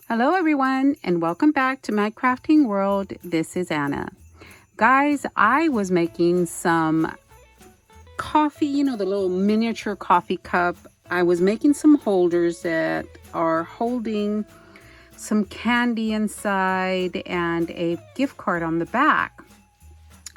Hello everyone and welcome back to my crafting world. This is Anna. Guys, I was making some coffee, the little miniature coffee cup. I was making some holders that are holding some candy inside and a gift card on the back.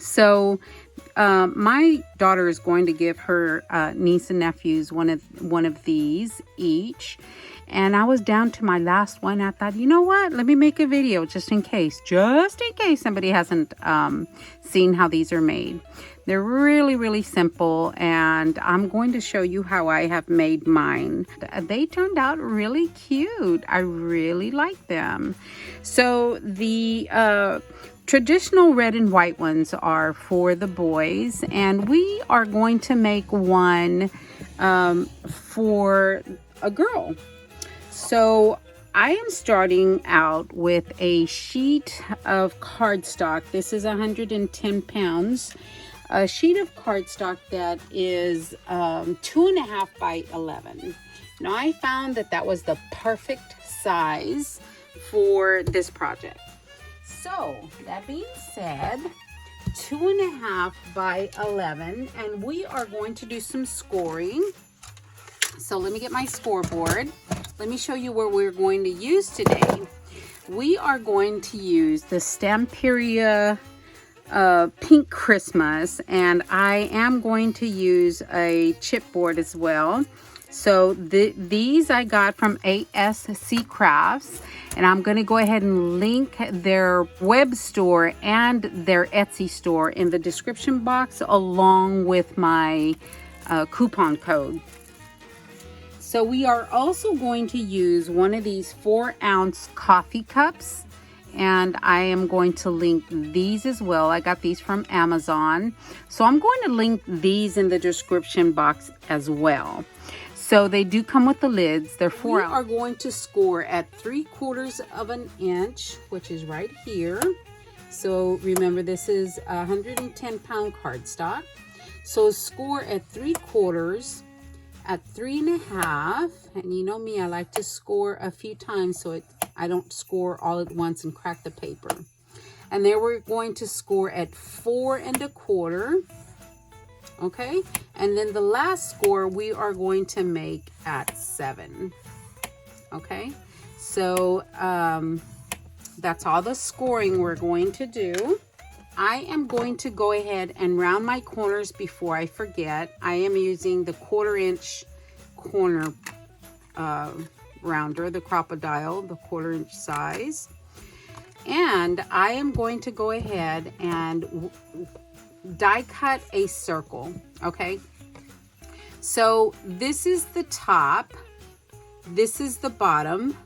So my daughter is going to give her niece and nephews one of these each. And I was down to my last one. I thought, you know what? Let me make a video just in case somebody hasn't seen how these are made. They're really, really simple. And I'm going to show you how I have made mine. They turned out really cute. I really like them. So the traditional red and white ones are for the boys. And we are going to make one for a girl. So I am starting out with a sheet of cardstock. This is 110 pounds. A sheet of cardstock that is 2.5 by 11. Now I found that was the perfect size for this project. So that being said, 2.5 by 11, and we are going to do some scoring. So let me get my scoreboard. Let me show you where we're going to use today. We are going to use the Stamperia Pink Christmas, and I am going to use a chipboard as well. So these I got from ASC Crafts, and I'm going to go ahead and link their web store and their Etsy store in the description box along with my coupon code. So we are also going to use one of these 4-ounce coffee cups, and I am going to link these as well. I got these from Amazon. So I'm going to link these in the description box as well. So they do come with the lids. They're 4 ounce. We are going to score at 3/4 of an inch, which is right here. So remember, this is 110 pound cardstock. So score at 3/4. At 3.5, and you know me, I like to score a few times so I don't score all at once and crack the paper. And then we're going to score at 4.25, okay? And then the last score we are going to make at 7, okay? So that's all the scoring we're going to do. I am going to go ahead and round my corners before I forget. I am using the 1/4 inch corner rounder, the Crocodile, the 1/4 inch size. And I am going to go ahead and die cut a circle, okay? So this is the top, this is the bottom,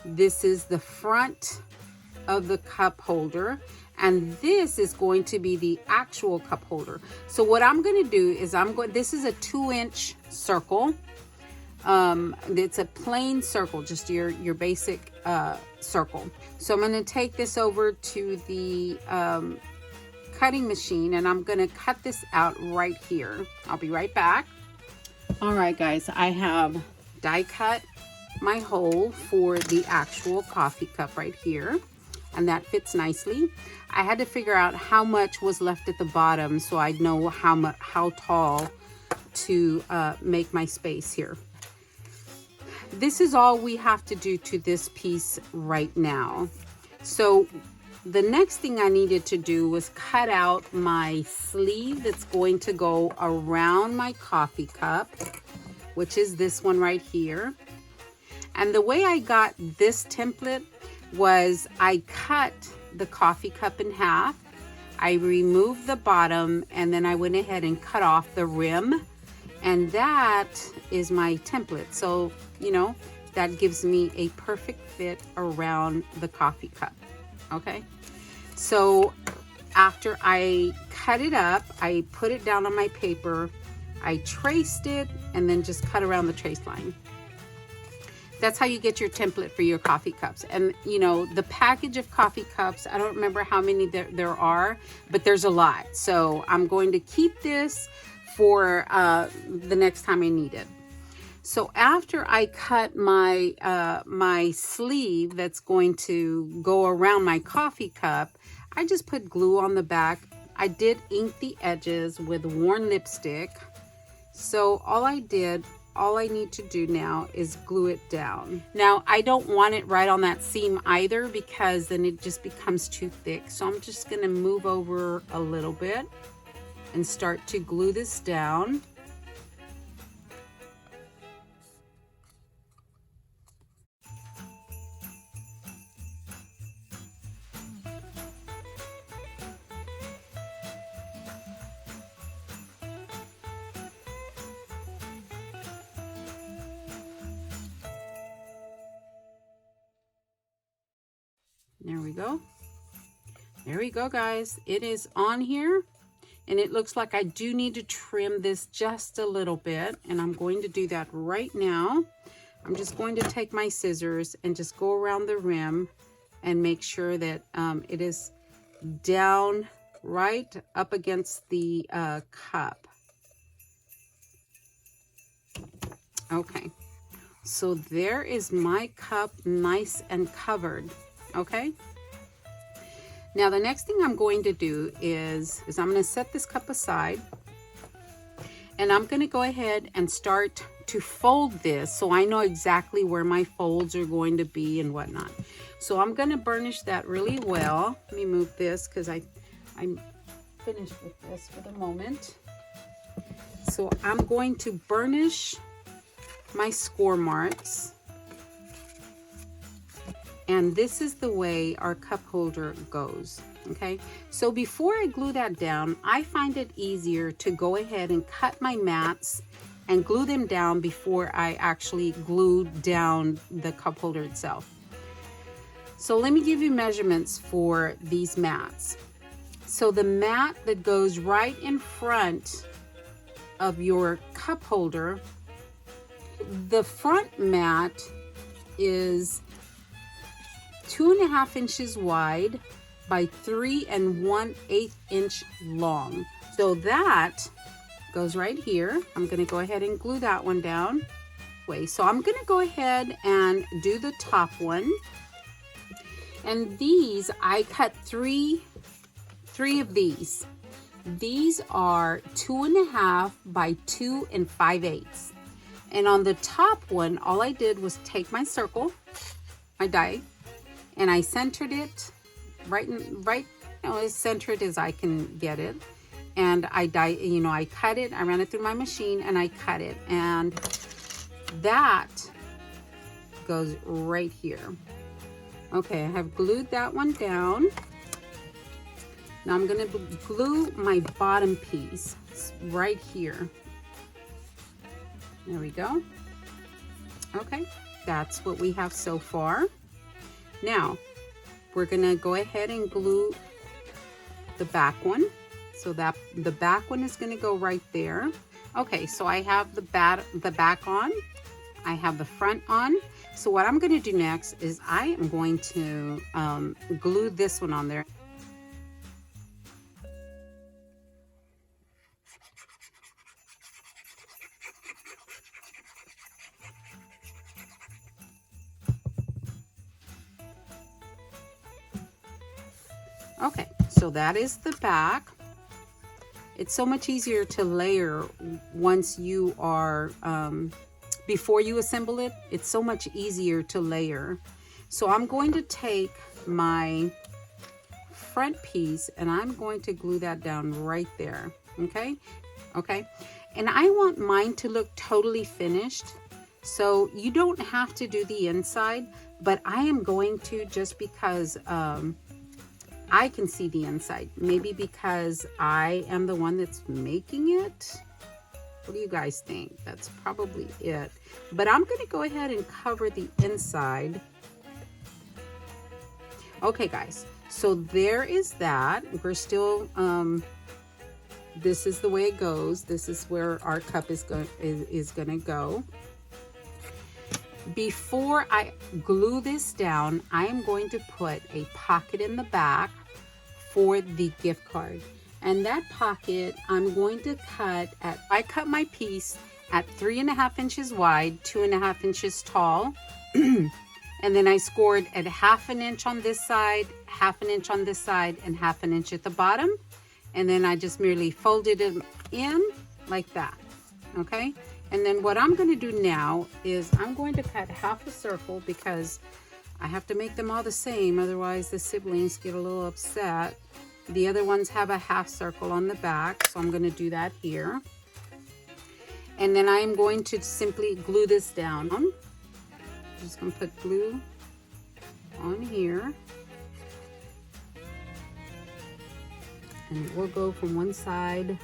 this is the front of the cup holder, and this is going to be the actual cup holder. So what I'm going to do is this is a 2-inch circle. It's a plain circle, just your basic circle. So I'm going to take this over to the cutting machine, and I'm going to cut this out right here. I'll be right back. All right, guys, I have die cut my hole for the actual coffee cup right here, and that fits nicely. I had to figure out how much was left at the bottom so I'd know how tall to make my space here. This is all we have to do to this piece right now. So the next thing I needed to do was cut out my sleeve that's going to go around my coffee cup, which is this one right here. And the way I got this template was I cut the coffee cup in half, I removed the bottom, and then I went ahead and cut off the rim, and that is my template. So that gives me a perfect fit around the coffee cup. Okay, so after I cut it up, I put it down on my paper, I traced it, and then just cut around the trace line. That's how you get your template for your coffee cups. And the package of coffee cups, I don't remember how many there are, but there's a lot. So I'm going to keep this for the next time I need it. So after I cut my my sleeve that's going to go around my coffee cup, I just put glue on the back. I did ink the edges with worn lipstick. So all I need to do now is glue it down. Now I don't want it right on that seam either, because then it just becomes too thick. So I'm just gonna move over a little bit and start to glue this down. There we go. There we go, guys. It is on here, and it looks like I do need to trim this just a little bit, and I'm going to do that right now. I'm just going to take my scissors and just go around the rim and make sure that it is down right up against the cup. Okay, so there is my cup, nice and covered. Okay, now the next thing I'm going to do is I'm going to set this cup aside, and I'm going to go ahead and start to fold this so I know exactly where my folds are going to be and whatnot. So I'm going to burnish that really well. Let me move this because I'm finished with this for the moment. So I'm going to burnish my score marks. And this is the way our cup holder goes, okay? So before I glue that down, I find it easier to go ahead and cut my mats and glue them down before I actually glue down the cup holder itself. So let me give you measurements for these mats. So the mat that goes right in front of your cup holder, the front mat is 2.5 inches wide by 3 1/8 inch long. So that goes right here. I'm going to go ahead and glue that one down. So I'm going to go ahead and do the top one. And these, I cut three of these. These are 2.5 by 2 5/8. And on the top one, all I did was take my circle, my die, and I centered it right, as centered as I can get it. And I cut it, I ran it through my machine and I cut it. And that goes right here. Okay, I have glued that one down. Now I'm gonna glue my bottom piece right here. There we go. Okay, that's what we have so far. Now, we're gonna go ahead and glue the back one. So that the back one is gonna go right there. Okay, so I have the back on, I have the front on. So what I'm gonna do next is I am going to glue this one on there. Okay, so that is the back. It's so much easier to layer once you are, before you assemble it, it's so much easier to layer. So I'm going to take my front piece and I'm going to glue that down right there, okay? Okay, and I want mine to look totally finished. So you don't have to do the inside, but I am going to, just because I can see the inside. Maybe because I am the one that's making it. What do you guys think? That's probably it. But I'm going to go ahead and cover the inside. Okay, guys. So there is that. We're still, this is the way it goes. This is where our cup is going to go. Before I glue this down, I am going to put a pocket in the back for the gift card. And that pocket, I'm going to cut I cut my piece at 3.5 inches wide, 2.5 inches tall. And then I scored at 1/2 inch on this side, 1/2 inch on this side, and 1/2 inch at the bottom. And then I just merely folded it in like that, okay? And then what I'm gonna do now is I'm going to cut 1/2 a circle because I have to make them all the same, otherwise the siblings get a little upset. The other ones have a 1/2 circle on the back, so I'm gonna do that here. And then I'm going to simply glue this down. I'm just gonna put glue on here. And it will go from one side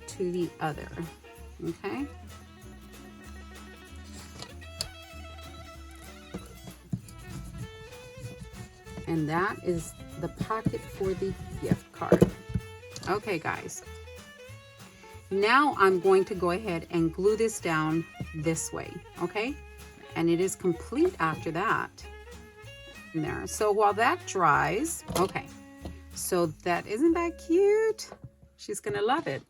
to the other, okay? And that is the pocket for the gift card. Okay, guys. Now I'm going to go ahead and glue this down this way, okay? And it is complete after that. In there. So while that dries, okay. So that, isn't that cute? She's gonna love it.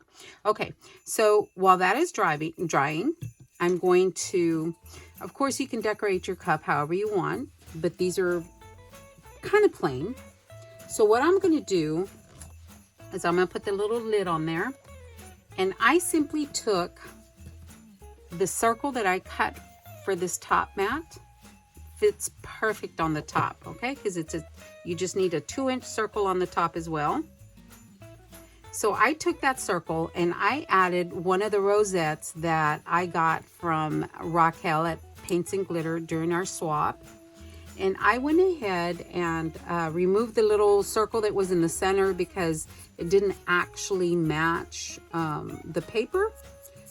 Okay, so while that is drying, I'm going to, of course you can decorate your cup however you want, but these are kind of plain. So what I'm gonna do is I'm gonna put the little lid on there, and I simply took the circle that I cut for this top mat. Fits perfect on the top, okay? Because you just need a 2-inch circle on the top as well. So I took that circle and I added one of the rosettes that I got from Raquel at Paints and Glitter during our swap. And I went ahead and removed the little circle that was in the center because it didn't actually match the paper.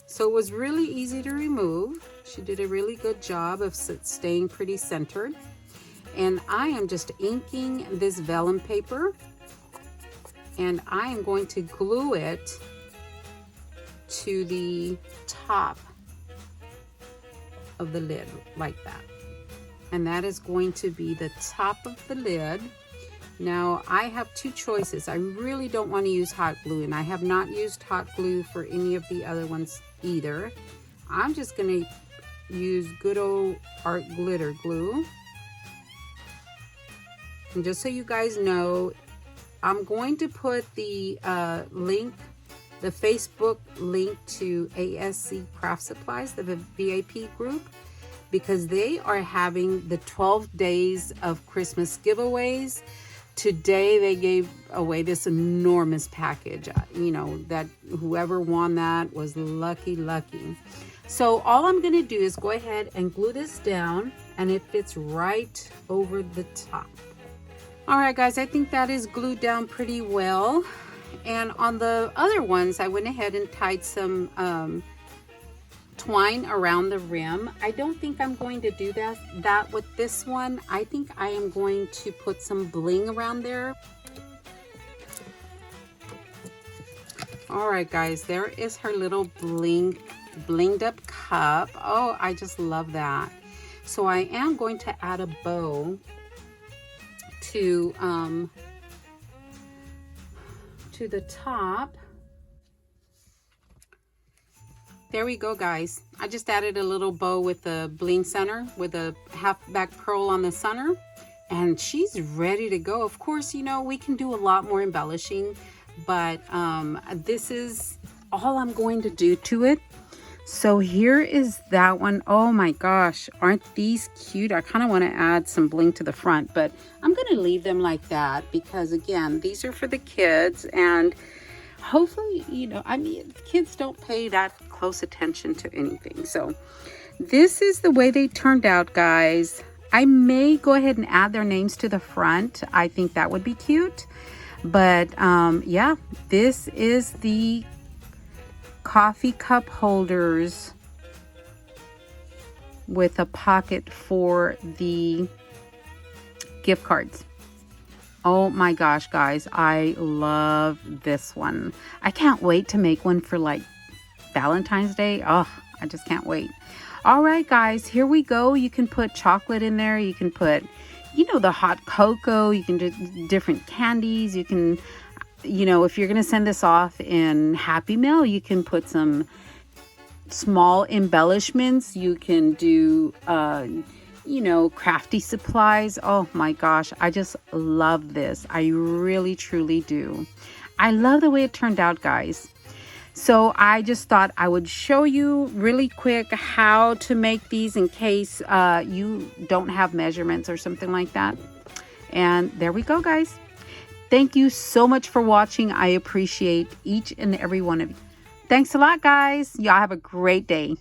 So it was really easy to remove. She did a really good job of staying pretty centered. And I am just inking this vellum paper, and I am going to glue it to the top of the lid like that. And that is going to be the top of the lid. Now I have two choices. I really don't want to use hot glue, and I have not used hot glue for any of the other ones either. I'm just going to use good old art glitter glue. And just so you guys know, I'm going to put the link, the Facebook link to ASC Craft Supplies, the VIP group, because they are having the 12 days of Christmas giveaways. Today they gave away this enormous package, you know, that whoever won that was lucky. So all I'm gonna do is go ahead and glue this down, and it fits right over the top. All right, guys, I think that is glued down pretty well. And on the other ones, I went ahead and tied some twine around the rim. I don't think I'm going to do that with this one. I think I am going to put some bling around there. All right, guys, there is her little blinged up cup. Oh, I just love that. So I am going to add a bow to the top. There we go, guys. I just added a little bow with a bling center with a half back pearl on the center, and she's ready to go. Of course, you know, we can do a lot more embellishing, but this is all I'm going to do to it. So here is that one. Oh my gosh, aren't these cute? I kind of want to add some bling to the front, but I'm going to leave them like that because, again, these are for the kids, and hopefully, you know, I mean, kids don't pay that close attention to anything. So this is the way they turned out, guys. I may go ahead and add their names to the front. I think that would be cute. But yeah, this is the coffee cup holders with a pocket for the gift cards. Oh my gosh, guys, I love this one. I can't wait to make one for like Valentine's Day. Oh, I just can't wait. All right, guys, here we go. You can put chocolate in there. You can put, you know, the hot cocoa. You can do different candies. You can, you know, if you're going to send this off in Happy Mail, you can put some small embellishments. You can do, you know, crafty supplies. Oh my gosh, I just love this. I really, truly do. I love the way it turned out, guys. So I just thought I would show you really quick how to make these in case you don't have measurements or something like that. And there we go, guys. Thank you so much for watching. I appreciate each and every one of you. Thanks a lot, guys. Y'all have a great day.